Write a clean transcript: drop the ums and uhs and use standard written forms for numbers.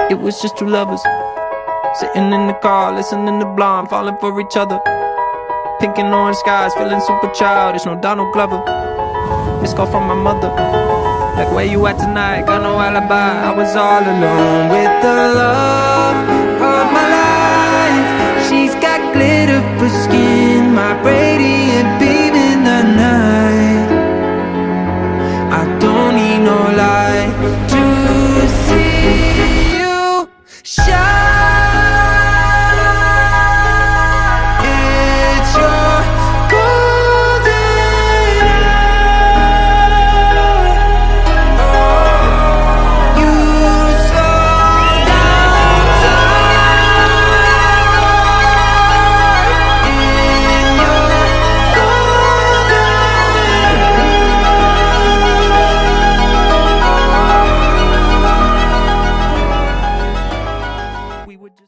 It was just two lovers sitting in the car, listening to Blonde, falling for each other. Pink and orange skies, feeling super childish, no Donald Glover. Missed call from my mother, like where you at tonight, got no alibi. I was all alone with the love of my life. She's got glitter for skin, my radiant beam.